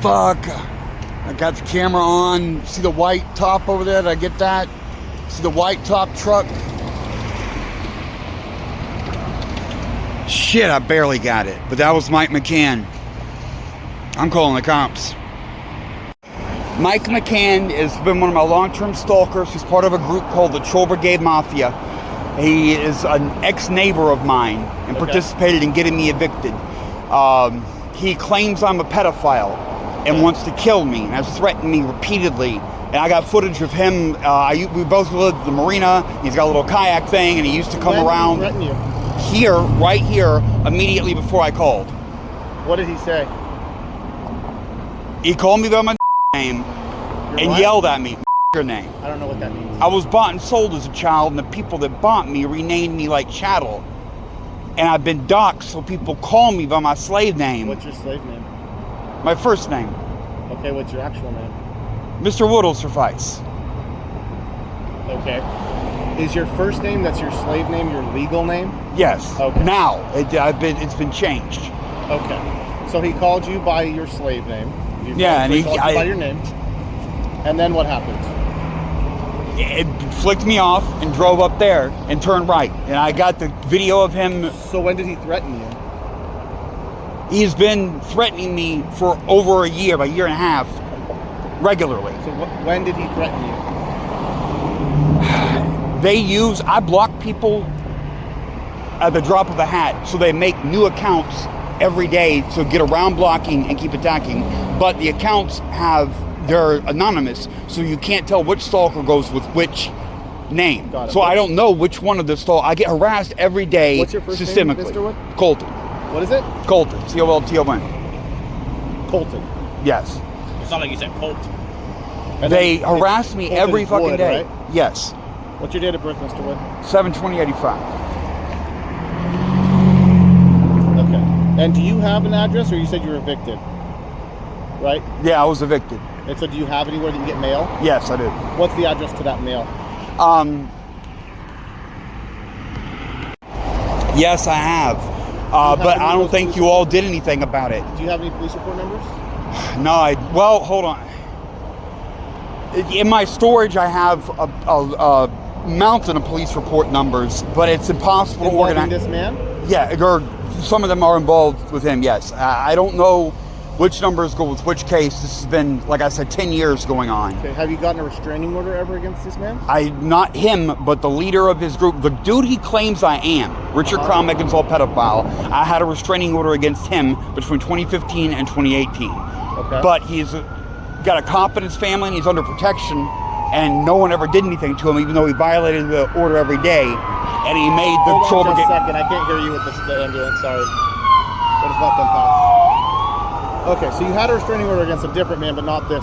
Fuck. I got the camera on. See the white top over there? Did I get that? See the white top truck? Shit, I barely got it. But that was Mike McCann. I'm calling the cops. Mike McCann has been one of my long-term stalkers. He's part of a group called the Troll Brigade Mafia. He is an ex-neighbor of mine and participated in getting me evicted. He claims I'm a pedophile and wants to kill me and has threatened me repeatedly. And I got footage of him. We both lived at the marina. He's got a little kayak thing, and he used to come around here, right here, immediately before I called. What did he say? He called me by my name and yelled at me, your name. I don't know what that means. I was bought and sold as a child, and the people that bought me renamed me like chattel. And I've been doxxed, so people call me by my slave name. What's your slave name? My first name. Okay, what's your actual name? Mr. Wood will suffice. Okay. Is your first name, that's your slave name, your legal name? Yes. Okay. Now, it's been changed. Okay. So he called you by your slave name. And he called you by your name. And then what happened? It flicked me off and drove up there and turned right. And I got the video of him. So when did he threaten you? He's been threatening me for over a year, about a year and a half, regularly. So when did he threaten you? I block people at the drop of a hat, so they make new accounts every day to get around blocking and keep attacking. But the accounts they're anonymous, so you can't tell which stalker goes with which name. So I don't know which one of the stalkers. I get harassed every day. What's your first systemically. name, Mr. Wood? Colton. What is it? Colton. C-O-L-T-O-N. Colton. Yes. It's not like you said Colt. They harass me Colton every fucking Wood, day. Right? Yes. What's your date of birth, Mr. Wood? 7/20/85. Okay. And do you have an address, or you said you were evicted? Right? Yeah, I was evicted. And so do you have anywhere that you get mail? Yes, I do. What's the address to that mail? Yes, I have. But I don't think you all did anything about it. Do you have any police report numbers? No, well, hold on. In my storage, I have a mountain of police report numbers, but it's impossible to organize. This man? Yeah, or some of them are involved with him, yes. I don't know which numbers go with which case. This has been, like I said, 10 years going on. Okay. Have you gotten a restraining order ever against this man? Not him, but the leader of his group, the dude he claims I am, Richard Crown McCann pedophile. I had a restraining order against him between 2015 and 2018. Okay. But he's got a cop in his family and he's under protection, and no one ever did anything to him, even though he violated the order every day. And he made the Hold on just a second. I can't hear you with the ambulance. Sorry. We'll just let them pass. Okay, so you had a restraining order against a different man, but not the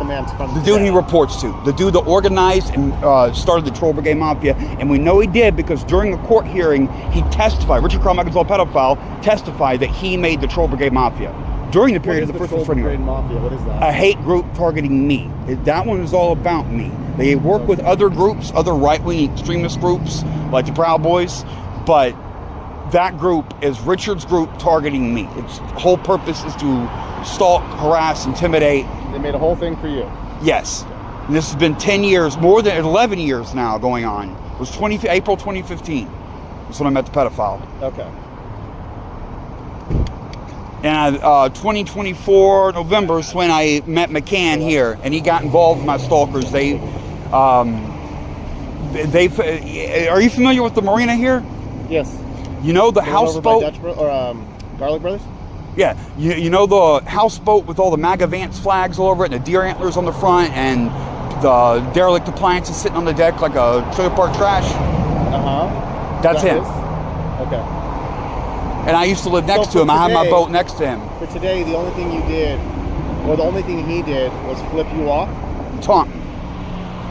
man from the dude he reports to. The dude that organized and started the Troll Brigade Mafia. And we know he did because during the court hearing, he testified. Richard Crown McCann pedophile testified that he made the Troll Brigade Mafia. During the period of the first restraining order. Mafia? What is that? A hate group targeting me. That one is all about me. They work with other groups, other right-wing extremist groups, like the Proud Boys, but that group is Richard's group targeting me. Its whole purpose is to stalk, harass, intimidate. They made a whole thing for you? Yes. And this has been 10 years, more than 11 years now going on. It was April 2015. That's when I met the pedophile. Okay. And 2024 November is when I met McCann here, and he got involved with my stalkers. Are you familiar with the marina here? Yes. You know the houseboat? Garlic Brothers? Yeah. You know the houseboat with all the MAGA Vance flags all over it, and the deer antlers on the front, and the derelict appliances sitting on the deck like a trailer park trash? Uh-huh. That's him. Okay. And I used to live next to him. I had my boat next to him. For today, the only thing you did, or the only thing he did, was flip you off? Taunt.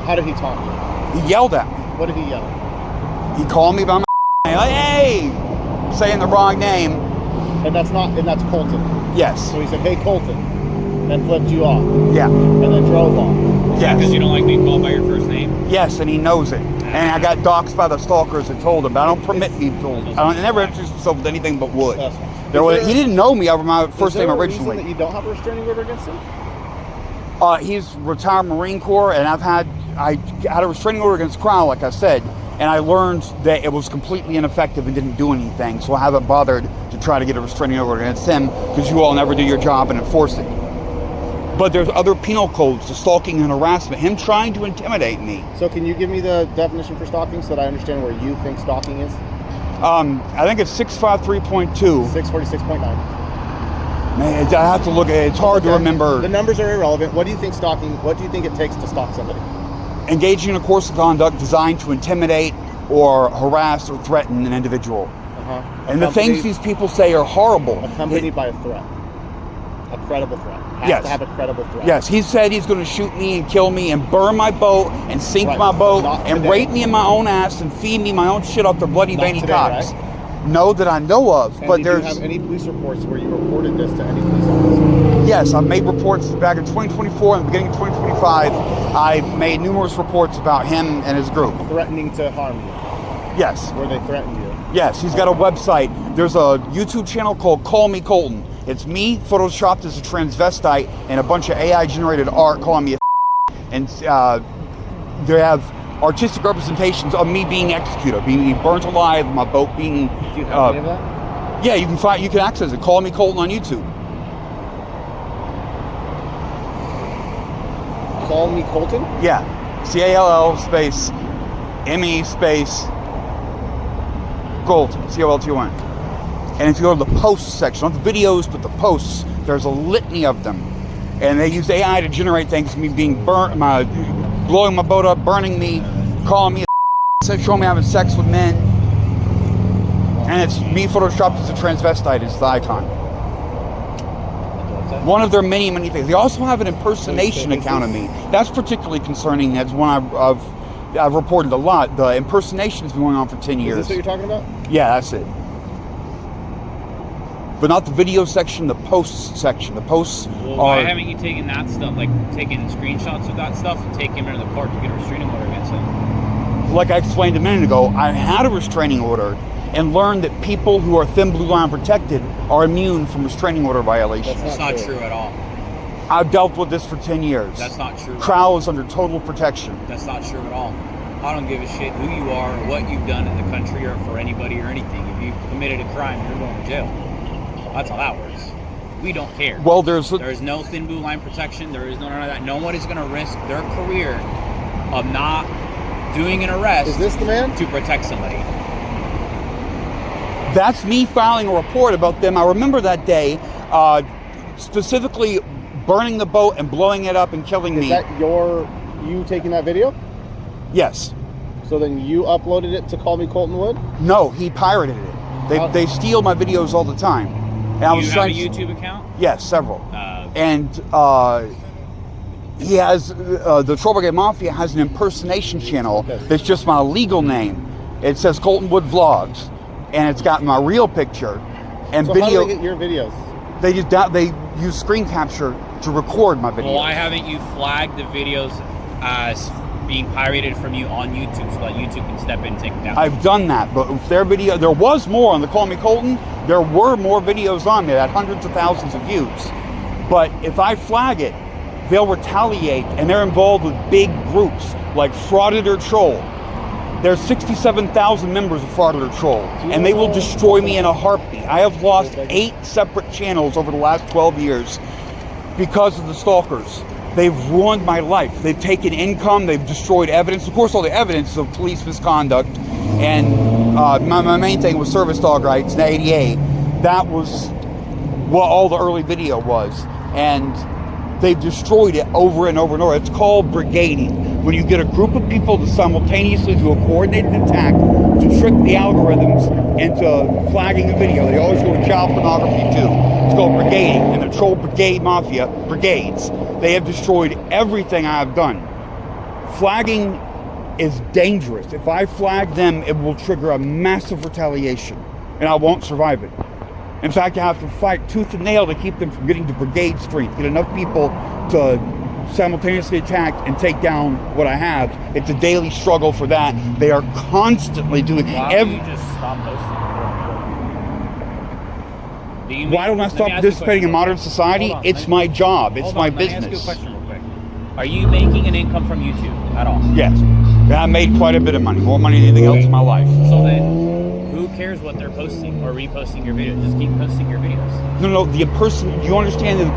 How did he taunt you? He yelled at me. What did he yell? He called me by my name, like, hey! Saying the wrong name. And that's Colton? Yes. So he said, hey, Colton, and flipped you off? Yeah. And then drove off? Yes. Because you don't like being called by your first name? Yes, and he knows it. And I got doxxed by the stalkers that told him, but I don't permit people. I never introduce myself with anything but Wood. That's fine. He didn't know me over my first name Is there a originally. reason that you don't have a restraining order against him? He's retired Marine Corps, and I had a restraining order against Crown, like I said, and I learned that it was completely ineffective and didn't do anything, so I haven't bothered to try to get a restraining order against him, because you all never do your job and enforce it. But there's other penal codes, the stalking and harassment, him trying to intimidate me. So can you give me the definition for stalking so that I understand where you think stalking is? I think it's 653.2. 646.9. Man, I have to look at it. It's hard to remember. The numbers are irrelevant. What do you think it takes to stalk somebody? Engaging in a course of conduct designed to intimidate or harass or threaten an individual. And the things these people say are horrible. Accompanied by a threat. A credible threat. Has to have a credible threat. Yes, he said he's going to shoot me and kill me and burn my boat and sink my boat and rape me in my own ass and feed me my own shit off their bloody veiny cocks. Right? No, that I know of. And but do there's. you have any police reports where you reported this to any police officer? Yes, I've made reports back in 2024 and the beginning of 2025. I made numerous reports about him and his group. Threatening to harm you? Yes. Where they threatened you? Yes, he's got a website. There's a YouTube channel called Call Me Colton. It's me photoshopped as a transvestite and a bunch of AI generated art calling me a and they have artistic representations of me being executed, being burnt alive, my boat being. Do you have any of that? Yeah, you can access it. Call Me Colton on YouTube. Call Me Colton? Yeah, CALL space ME space Colton, COLTON. And if you go to the posts section, not the videos, but the posts, there's a litany of them. And they use AI to generate things, me being burnt, blowing my boat up, burning me, calling me a showing me having sex with men. And it's me photoshopped as a transvestite is the icon. One of their many, many things. They also have an impersonation account of me. That's particularly concerning. That's one I've reported a lot. The impersonation has been going on for 10 years. Is this what you're talking about? Yeah, that's it. But not the video section, the posts section. The posts Well, why haven't you taken that stuff, like taking screenshots of that stuff and taken him into the park to get a restraining order against him? Like I explained a minute ago, I had a restraining order and learned that people who are thin blue line protected are immune from restraining order violations. That's not true at all. I've dealt with this for 10 years. That's not true. Crowell is under total protection. That's not true at all. I don't give a shit who you are or what you've done in the country or for anybody or anything. If you've committed a crime, you're going to jail. That's how that works. We don't care. Well, there's no thin blue line protection. There is none of that. No one is going to risk their career of not doing an arrest. Is this the man? To protect somebody. That's me filing a report about them. I remember that day, specifically burning the boat and blowing it up and killing me. Is that you taking that video? Yes. So then you uploaded it to Call Me Colton Wood? No, he pirated it. They steal my videos all the time. And I was you have a YouTube account? Yes, several. And he has the Troll Brigade Mafia has an impersonation channel that's just my legal name. It says Colton Wood Vlogs, and it's got my real picture and so video. How do they get your videos? They use screen capture to record my videos. Well, why haven't you flagged the videos as being pirated from you on YouTube so that YouTube can step in and take them down? I've done that, but if their video, there was more on the Call Me Colton. There were more videos on there that had hundreds of thousands of views. But if I flag it, they'll retaliate, and they're involved with big groups like Frauded or Troll. There's 67,000 members of Frauded or Troll, and they will destroy me in a heartbeat. I have lost 8 separate channels over the last 12 years because of the stalkers. They've ruined my life. They've taken income. They've destroyed evidence. Of course, all the evidence of police misconduct. And my main thing was service dog rights in the ADA. That was what all the early video was. And they've destroyed it over and over and over. It's called brigading. When you get a group of people to simultaneously do a coordinated attack to trick the algorithms into flagging a video. They always go to child pornography too. It's called brigading. And the Troll Brigade Mafia brigades. They have destroyed everything I have done. Flagging is dangerous. If I flag them, it will trigger a massive retaliation, and I won't survive it. In fact, I have to fight tooth and nail to keep them from getting to brigade strength, get enough people to simultaneously attack and take down what I have. It's a daily struggle for that. They are constantly doing Why don't you just stop posting? Why don't I stop participating in modern society? It's my job. It's my business. Let me ask you a question real quick. Are you making an income from YouTube at all? Yes. I made quite a bit of money, more money than anything else in my life. So then, who cares what they're posting or reposting your videos? Just keep posting your videos. No, you understand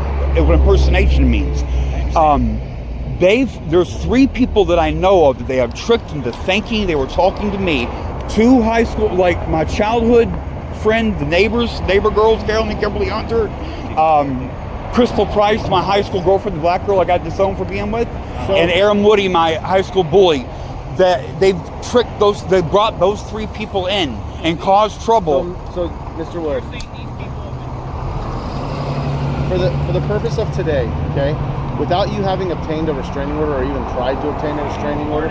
what impersonation means? There's 3 people that I know of that they have tricked into thinking they were talking to me. 2 high school, like my childhood friend, the neighbor girls, Carolyn and Kimberly Hunter, Crystal Price, my high school girlfriend, the black girl I got disowned for being with, and Aaron Woody, my high school bully. That they brought those 3 people in and caused trouble. So Mr. Wood, for the purpose of today, okay, without you having obtained a restraining order or even tried to obtain a restraining order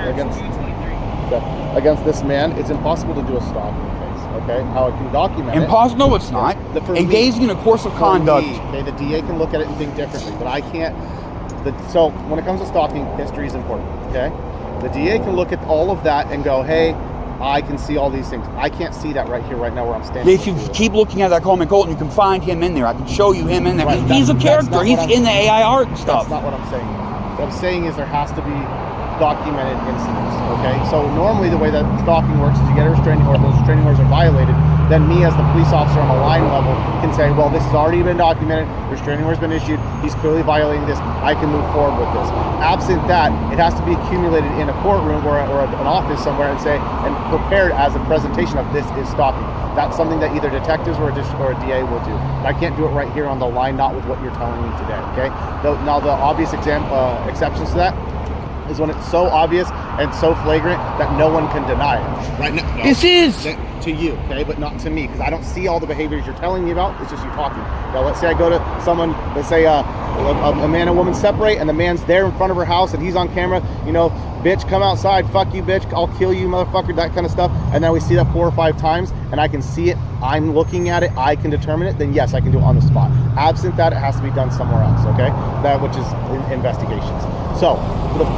against this man, it's impossible to do a stalking case. Okay, how I can document Impossible? No, it's not. Engaging in a course of conduct. Okay, the DA can look at it and think differently, but I can't. So when it comes to stalking, history is important. Okay, the DA can look at all of that and go, hey, I can see all these things. I can't see that right here, right now, where I'm standing. If you keep looking at that Colton, you can find him in there. I can show you him in there. Right, he's a character. He's in the AI art stuff. That's not what I'm saying. What I'm saying is there has to be documented incidents, okay? So normally the way that stalking works is you get a restraining order, those restraining orders are violated, then me as the police officer on a line level can say, well, this has already been documented, restraining order has been issued, he's clearly violating this, I can move forward with this. Absent that, it has to be accumulated in a courtroom or an office somewhere and prepared as a presentation of this is stalking. That's something that either detectives or a DA will do. I can't do it right here on the line, not with what you're telling me today, okay? Now the obvious exceptions to that is when it's so obvious and so flagrant that no one can deny it. Right now, this is to you, okay, but not to me, because I don't see all the behaviors you're telling me about. It's just you talking. Now, let's say I go to someone, let's say a man and woman separate, and the man's there in front of her house, and he's on camera. You know, bitch, come outside. Fuck you, bitch. I'll kill you, motherfucker. That kind of stuff. And then we see that 4 or 5 times, and I can see it. I'm looking at it. I can determine it. Then yes, I can do it on the spot. Absent that, it has to be done somewhere else. Okay, that which is investigations. So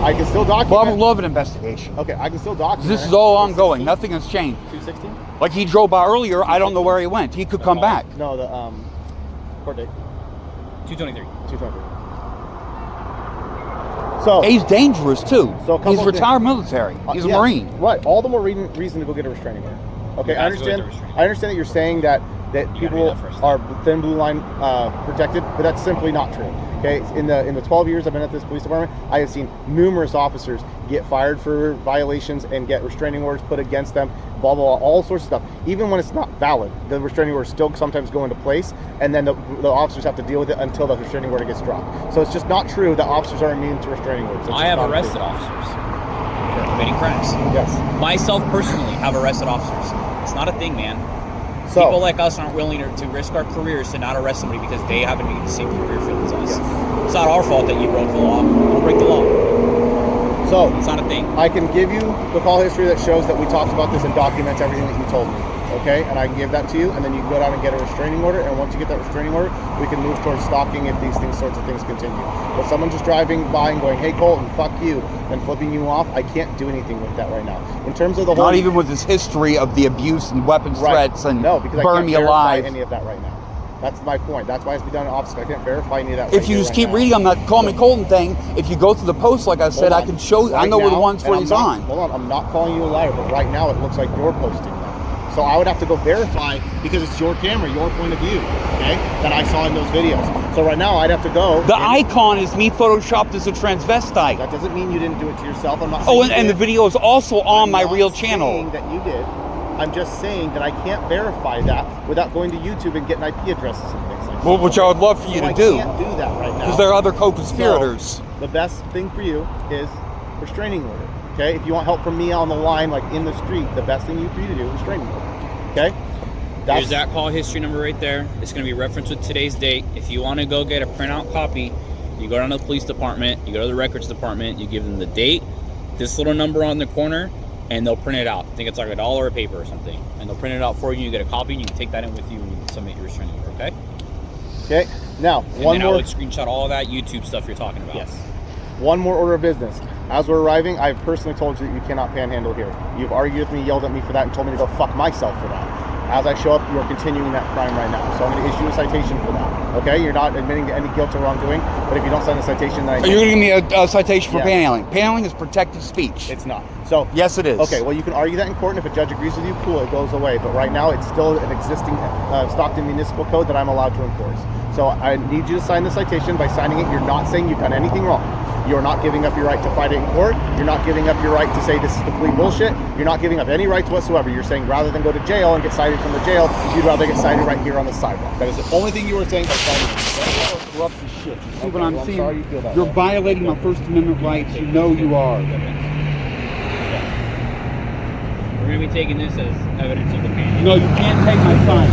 I can still document. Well, I would love an investigation. Okay, I can still document. This is all ongoing. Nothing has changed. 216. Like he drove by earlier. I don't know where he went. He could come back. No, the court date. 223. 223. So he's dangerous too. So he's retired military. He's a Marine. Right. All the more reason to go get a restraining order. Okay, I understand. I understand that you're saying that people are thin blue line protected, but that's simply not true. Okay, in the 12 years I've been at this police department, I have seen numerous officers get fired for violations and get restraining orders put against them, blah, blah, blah, all sorts of stuff. Even when it's not valid, the restraining orders still sometimes go into place, and then the officers have to deal with it until the restraining order gets dropped. So it's just not true that officers are immune to restraining orders. I have arrested officers for committing crimes. Yes. Myself personally have arrested officers. It's not a thing, man. So, people like us aren't willing to risk our careers to not arrest somebody because they happen to be in the same career field as us. Yes. It's not our fault that you broke the law. Don't break the law. So it's not a thing. I can give you the call history that shows that we talked about this and documents everything that you told me. Okay, and I can give that to you, and then you can go down and get a restraining order. And once you get that restraining order, we can move towards stalking if these sorts of things continue. But someone just driving by and going, "Hey, Colton, fuck you," and flipping you off, I can't do anything with that right now. In terms of the whole, not even with this history of the abuse and weapons threats and burn me alive. Any of that right now. That's my point. That's why it's be done in office. I can't verify any of that. If you just keep reading on that "Call Me Colton" thing, if you go through the post, like I said, I can show you. I know where the ones where he's on. Hold on, I'm not calling you a liar, but right now it looks like you're posting that. So I would have to go verify because it's your camera, your point of view, okay, that I saw in those videos. So right now I'd have to go. The icon is me photoshopped as a transvestite. That doesn't mean you didn't do it to yourself. I'm not saying. Oh, and the video is also on my real channel. I'm not saying that you did. I'm just saying that I can't verify that without going to YouTube and getting IP addresses and things like that. Well, which I would love for you to do. I can't do that right now. Because there are other co-conspirators. So the best thing for you is restraining order. Okay? If you want help from me on the line, like in the street, the best thing for you to do is restraining order. Okay? There's that call history number right there. It's going to be referenced with today's date. If you want to go get a printout copy, you go down to the police department, you go to the records department, you give them the date, this little number on the corner, and they'll print it out. I think it's like $1 a paper or something. And they'll print it out for you. You get a copy, and you can take that in with you when you submit your restraining order, okay? Okay. Now, I would screenshot all of that YouTube stuff you're talking about. Yes. One more order of business. As we're arriving, I've personally told you that you cannot panhandle here. You've argued with me, yelled at me for that, and told me to go fuck myself for that. As I show up, you are continuing that crime right now. So I'm going to issue a citation for that. Okay? You're not admitting to any guilt or wrongdoing, but if you don't sign the citation, then You're going to give me a citation for Yes. panhandling. Panhandling is protected speech. it's not. So Yes, it is. okay, well, you can argue that in court, and if a judge agrees with you, cool, it goes away. But right now, it's still an existing Stockton Municipal Code that I'm allowed to enforce. So I need you to sign the citation. By signing it, you're not saying you've done anything wrong. You're not giving up your right to fight it in court. You're not giving up your right to say this is complete bullshit. You're not giving up any rights whatsoever. You're saying rather than go to jail and get cited from the jail, you'd rather get cited right here on the sidewalk. That is the only thing you were saying by signing it. Corrupt as shit. You see what Okay, I'm well, I'm saying? sorry you feel that You're way. violating my First Amendment rights. You know you are. We're going to be taking this as evidence of the panhandling. No, you can't take my sign.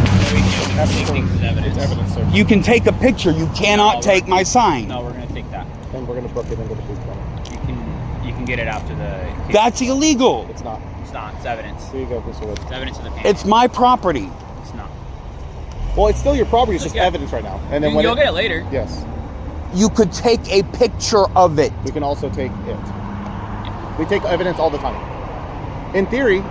That's take things as evidence. It's evidence, sir. You can take a picture. You cannot take my sign. No, we're going to take that. And we're going to book it into the police department. You can get it after the. That's illegal. It's not. It's not. It's evidence. Here you go, Mr. Wood. It's evidence of the panhandling. It's my property. It's not. Well, it's still your property. It's just Yeah. evidence right now. And then when You'll get it later. Yes. You could take a picture of it. We can also take it. We take evidence all the time. In theory,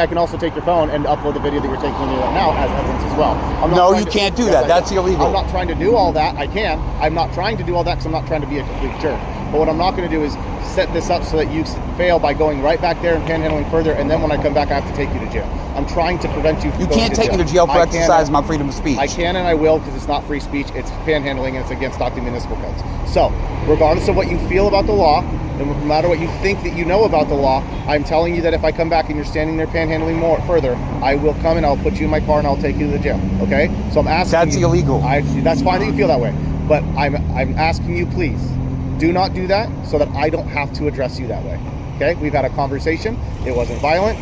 I can also take your phone and upload the video that you're taking of me right now as evidence as well. I'm not No, trying you to- can't do Yes, that. I That's can. illegal. I'm not trying to do all that. I can. I'm not trying to do all that because I'm not trying to be a complete jerk. But what I'm not going to do is set this up so that you fail by going right back there and panhandling further, and then when I come back, I have to take you to jail. I'm trying to prevent you from You going can't to take jail. me to jail for I can- exercising my freedom of speech. I can and I will because it's not free speech. It's panhandling and it's against Stockton Municipal Codes. So, regardless of what you feel about the law, and no matter what you think that you know about the law, I'm telling you that if I come back and you're standing there panhandling more further, I will come and I'll put you in my car and I'll take you to the jail. Okay? So I'm asking That's you, illegal. That's fine that you feel that way, but I'm asking you, please, do not do that so that I don't have to address you that way. Okay? We've had a conversation. It wasn't violent.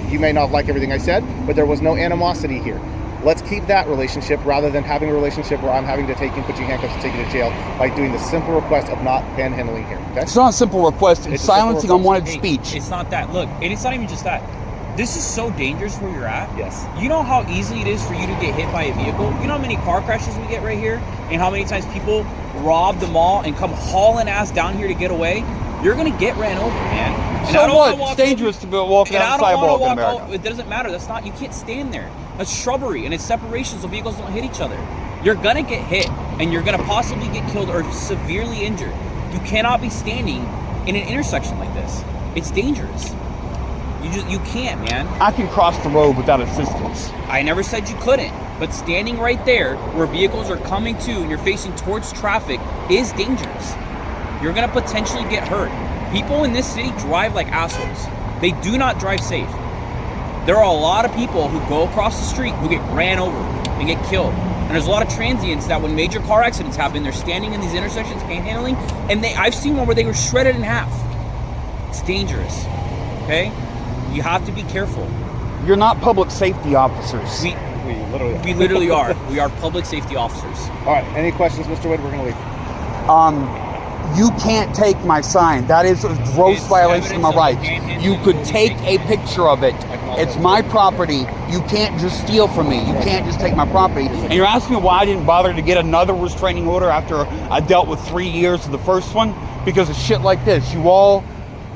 You may not like everything I said, but there was no animosity here. Let's keep that relationship rather than having a relationship where I'm having to take you and put you in handcuffs and take you to jail by doing the simple request of not panhandling here. Okay? It's not a simple request. It's It's a simple silencing request. unwanted Hey, speech. It's not that. Look, and it's not even just that. This is so dangerous where you're at. Yes. You know how easy it is for you to get hit by a vehicle? You know how many car crashes we get right here? And how many times people rob the mall and come hauling ass down here to get away? You're going to get ran over, man. And I So don't what? wanna walk It's dangerous to be walking And down I the don't sidewalk in want to walk America. It doesn't matter. That's not, you can't stand there. That's shrubbery and it's separation so vehicles don't hit each other. You're going to get hit and you're going to possibly get killed or severely injured. You cannot be standing in an intersection like this. It's dangerous. You can't, man. I can cross the road without assistance. I never said you couldn't, but standing right there where vehicles are coming to and you're facing towards traffic is dangerous. You're going to potentially get hurt. People in this city drive like assholes. They do not drive safe. There are a lot of people who go across the street who get ran over and get killed. And there's a lot of transients that when major car accidents happen, they're standing in these intersections panhandling, and I've seen one where they were shredded in half. It's dangerous. Okay? You have to be careful. You're not public safety officers. We We literally are. literally are. We are public safety officers. All right. Any questions, Mr. Wood? We're going to leave. You can't take my sign. That is a gross It's violation of my evidence of rights. panhandling. You could take a picture of it. also It's my property. You can't just steal from me. You can't just take my property. And you're asking me why I didn't bother to get another restraining order after I dealt with 3 years of the first one? Because of shit like this. You all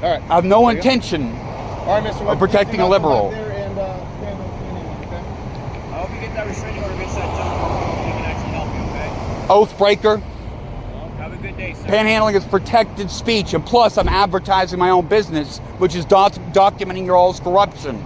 All right. have no There you go. intention. All right, Mr. Wood. protecting a liberal. There and stand up, okay? I hope you get that restraining order against that gentleman. We can actually help you, okay? Oath breaker. Well, have a good day, sir. Panhandling is protected speech. And plus, I'm advertising my own business, which is documenting your all's corruption.